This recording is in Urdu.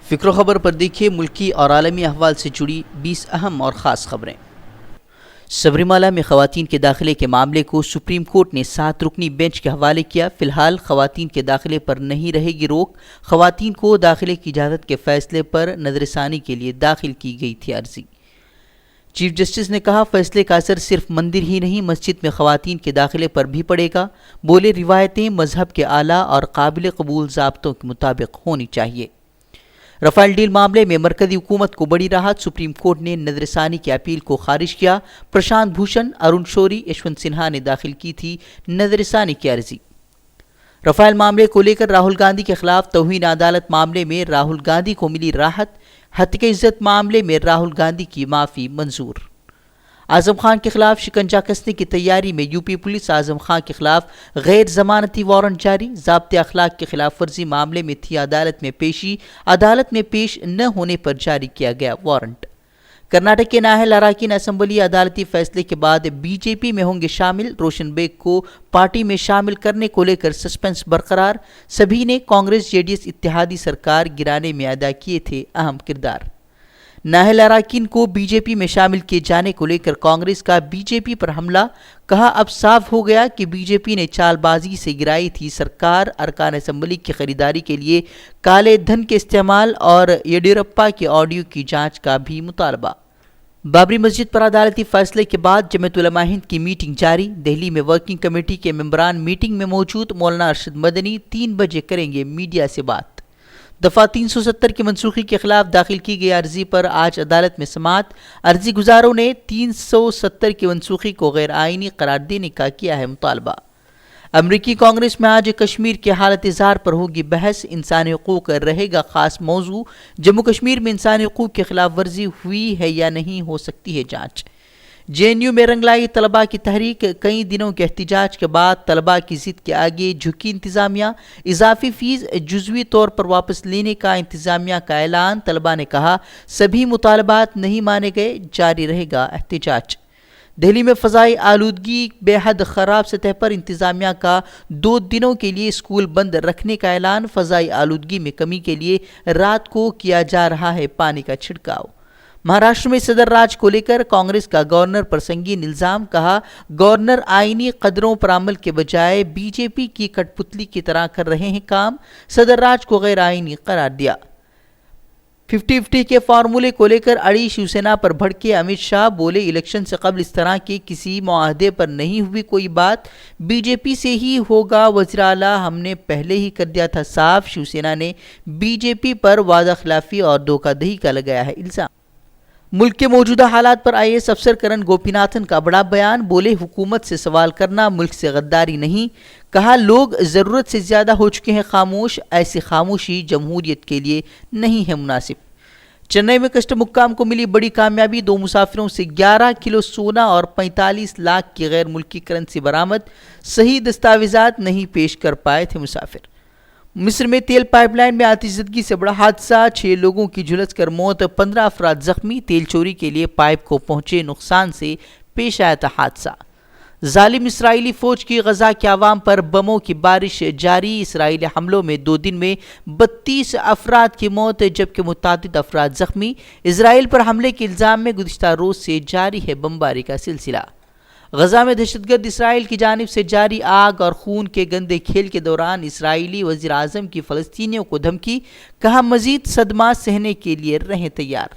فکر و خبر پر دیکھیے ملکی اور عالمی احوال سے جڑی 20 اہم اور خاص خبریں۔ سبریمالا میں خواتین کے داخلے کے معاملے کو سپریم کورٹ نے 7 رکنی بینچ کے حوالے کیا۔ فی الحال خواتین کے داخلے پر نہیں رہے گی روک۔ خواتین کو داخلے کی اجازت کے فیصلے پر نظر ثانی کے لیے داخل کی گئی تھی عرضی۔ چیف جسٹس نے کہا فیصلے کا اثر صرف مندر ہی نہیں مسجد میں خواتین کے داخلے پر بھی پڑے گا۔ بولے روایتیں مذہب کے اعلیٰ اور قابل قبول ضابطوں کے مطابق ہونی چاہیے۔ رفیل ڈیل معاملے میں مرکزی حکومت کو بڑی راحت، سپریم کورٹ نے نظر ثانی کی اپیل کو خارج کیا۔ پرشانت بھوشن، ارون شوری، یشونت سنہا نے داخل کی تھی نظر ثانی کی عرضی۔ رفیل معاملے کو لے کر راہل گاندھی کے خلاف توہین عدالت معاملے میں راہل گاندھی کو ملی راحت۔ ہتک عزت معاملے میں راہل گاندھی کی معافی منظور۔ اعظم خان کے خلاف شکنجہ کسنے کی تیاری میں U P police, Azam Khan کے خلاف غیر ضمانتی وارنٹ جاری۔ ضابطۂ اخلاق کی خلاف ورزی معاملے میں تھی عدالت میں پیشی، عدالت میں پیش نہ ہونے پر جاری کیا گیا وارنٹ۔ کرناٹک کے نااہل اراکین اسمبلی عدالتی فیصلے کے بعد بی جے پی میں ہوں گے شامل۔ روشن بیگ کو پارٹی میں شامل کرنے کو لے کر سسپنس برقرار۔ سبھی نے کانگریس جے ڈی ایس اتحادی سرکار گرانے میں ادا کیے تھے اہم کردار۔ نااہل اراکین کو بی جے پی میں شامل کیے جانے کو لے کر کانگریس کا بی جے پی پر حملہ۔ کہا اب صاف ہو گیا کہ بی جے پی نے چال بازی سے گرائی تھی سرکار۔ ارکان اسمبلی کی خریداری کے لیے کالے دھن کے استعمال اور یڈیورپا کے آڈیو کی جانچ کا بھی مطالبہ۔ بابری مسجد پر عدالتی فیصلے کے بعد جمعیت علماء ہند کی میٹنگ جاری۔ دہلی میں ورکنگ کمیٹی کے ممبران میٹنگ میں موجود۔ مولانا ارشد مدنی 3 بجے کریں گے میڈیا سے بات۔ دفعہ 370 کی منسوخی کے خلاف داخل کی گئی عرضی پر آج عدالت میں سماعت۔ عرضی گزاروں نے 370 کی منسوخی کو غیر آئینی قرار دینے کا کیا ہے مطالبہ۔ امریکی کانگریس میں آج کشمیر کی حالت اظہار پر ہوگی بحث۔ انسانی حقوق رہے گا خاص موضوع۔ جموں کشمیر میں انسانی حقوق کی خلاف ورزی ہوئی ہے یا نہیں، ہو سکتی ہے جانچ۔ جے این یو میں رنگ لائی طلباء کی تحریک۔ کئی دنوں کے احتجاج کے بعد طلباء کی ضد کے آگے جھکی انتظامیہ۔ اضافی فیس جزوی طور پر واپس لینے کا انتظامیہ کا اعلان۔ طلباء نے کہا سبھی مطالبات نہیں مانے گئے، جاری رہے گا احتجاج۔ دہلی میں فضائی آلودگی بے حد خراب سطح پر، انتظامیہ کا 2 دنوں کے لیے اسکول بند رکھنے کا اعلان۔ فضائی آلودگی میں کمی کے لیے رات کو کیا جا رہا ہے پانی کا چھڑکاؤ۔ مہاراشٹر میں صدر راج کو لے کر کانگریس کا گورنر پر سنگین الزام۔ کہا گورنر آئینی قدروں پر عمل کے بجائے بی جے پی کی کٹ پتلی کی طرح کر رہے ہیں کام۔ صدر راج کو غیر آئینی قرار دیا۔ 50-50 کے فارمولے کو لے کر اڑی شیوسینا پر بھڑکے امت شاہ۔ بولے الیکشن سے قبل اس طرح کے کسی معاہدے پر نہیں ہوئی کوئی بات، بی جے پی سے ہی ہوگا وزیر اعلیٰ، ہم نے پہلے ہی کر دیا تھا صاف۔ شیوسینا نے بی جے پی پر وعدہ خلافی اور دھوکہ دہی کا لگایا ہے الزام۔ ملک کے موجودہ حالات پر آئی اے ایس افسر کرن گوپی ناتھن کا بڑا بیان۔ بولے حکومت سے سوال کرنا ملک سے غداری نہیں۔ کہا لوگ ضرورت سے زیادہ ہو چکے ہیں خاموش، ایسی خاموشی جمہوریت کے لیے نہیں ہے مناسب۔ چنئی میں کسٹم حکام کو ملی بڑی کامیابی۔ 2 مسافروں سے 11 کلو سونا اور 45 لاکھ کی غیر ملکی کرنسی برآمد۔ صحیح دستاویزات نہیں پیش کر پائے تھے مسافر۔ مصر میں تیل پائپ لائن میں آتش زدگی سے بڑا حادثہ، 6 لوگوں کی جھلس کر موت، 15 افراد زخمی۔ تیل چوری کے لیے پائپ کو پہنچے نقصان سے پیش آیا تھا حادثہ۔ ظالم اسرائیلی فوج کی غزہ کے عوام پر بموں کی بارش جاری۔ اسرائیلی حملوں میں 2 دن میں 32 افراد کی موت جبکہ متعدد افراد زخمی۔ اسرائیل پر حملے کے الزام میں گزشتہ روز سے جاری ہے بمباری کا سلسلہ۔ غزہ میں دہشت گرد اسرائیل کی جانب سے جاری آگ اور خون کے گندے کھیل کے دوران اسرائیلی وزیر اعظم کی فلسطینیوں کو دھمکی۔ کہا مزید صدمات سہنے کے لیے رہیں تیار۔